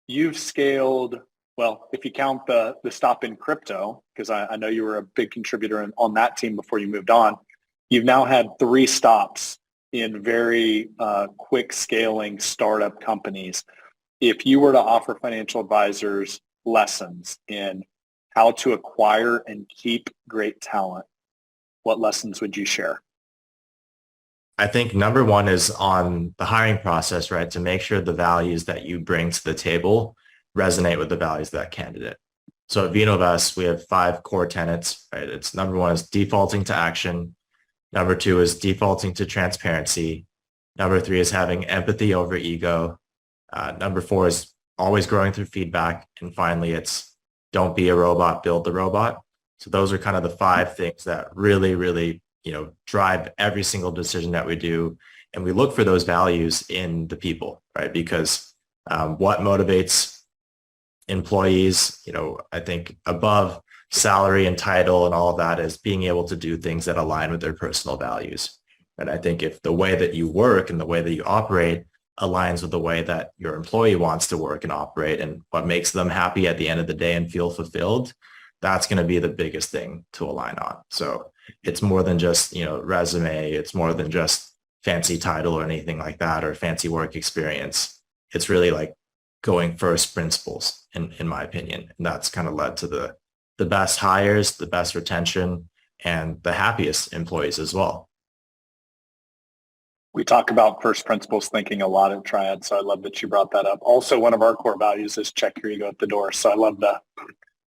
you've scaled, well, if you count the stop in crypto, because I know you were a big contributor on that team before you moved on, you've now had three stops in very quick scaling startup companies. If you were to offer financial advisors lessons in how to acquire and keep great talent, what lessons would you share? I think number one is on the hiring process, right? To make sure the values that you bring to the table resonate with the values of that candidate. So at VinoVest, we have 5 core tenets, right? It's number one is defaulting to action. Number 2 is defaulting to transparency. Number 3 is having empathy over ego. Number 4 is always growing through feedback. And finally, it's don't be a robot, build the robot. So those are kind of the 5 things that really, really, drive every single decision that we do. And we look for those values in the people, right? Because what motivates employees, I think above salary and title and all of that is being able to do things that align with their personal values. And I think if the way that you work and the way that you operate aligns with the way that your employee wants to work and operate and what makes them happy at the end of the day and feel fulfilled, that's going to be the biggest thing to align on. So it's more than just, resume. It's more than just fancy title or anything like that or fancy work experience. It's really like going first principles in my opinion. And that's kind of led to the best hires, the best retention, and the happiest employees as well. We talk about first principles thinking a lot at Triad, so I love that you brought that up. Also, one of our core values is check your ego at the door. So I love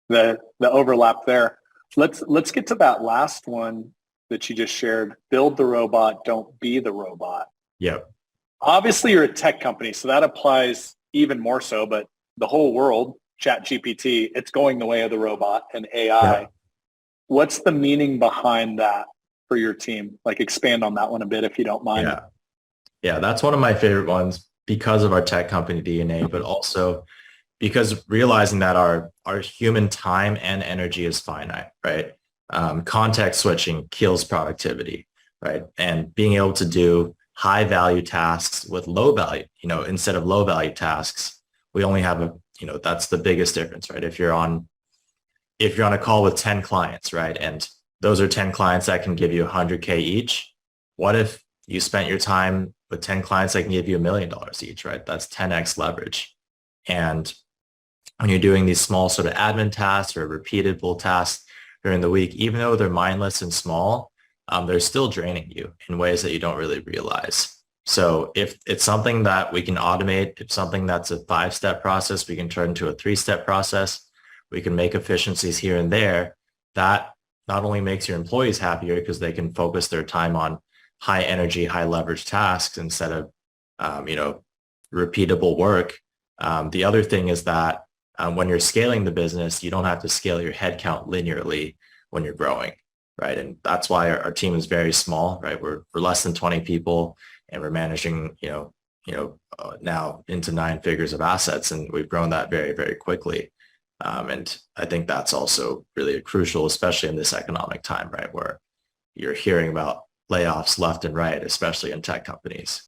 the overlap there. Let's get to that last one that you just shared. Build the robot, don't be the robot. Yep. Obviously, you're a tech company, so that applies even more so. But the whole world, ChatGPT, it's going the way of the robot and AI. Yep. What's the meaning behind that for your team? Like expand on that one a bit if you don't mind. Yeah, that's one of my favorite ones because of our tech company DNA, but also because realizing that our human time and energy is finite, right? Context switching kills productivity, right? And being able to do high value tasks with low value, instead of low value tasks, we only have that's the biggest difference, right? If you're on a call with 10 clients, right? And those are 10 clients that can give you 100K each. What if you spent your time with 10 clients that can give you $1 million each, right? That's 10x leverage. And when you're doing these small sort of admin tasks or repeatable tasks during the week, even though they're mindless and small, they're still draining you in ways that you don't really realize. So if it's something that we can automate, if something that's a 5-step process, we can turn into a 3-step process, we can make efficiencies here and there, that not only makes your employees happier because they can focus their time on high energy, high leverage tasks instead of, repeatable work. The other thing is that when you're scaling the business, you don't have to scale your headcount linearly when you're growing, right? And that's why our team is very small, right? We're less than 20 people and we're managing, now into 9 figures of assets, and we've grown that very, very quickly. And I think that's also really crucial, especially in this economic time, right? Where you're hearing about layoffs left and right, especially in tech companies.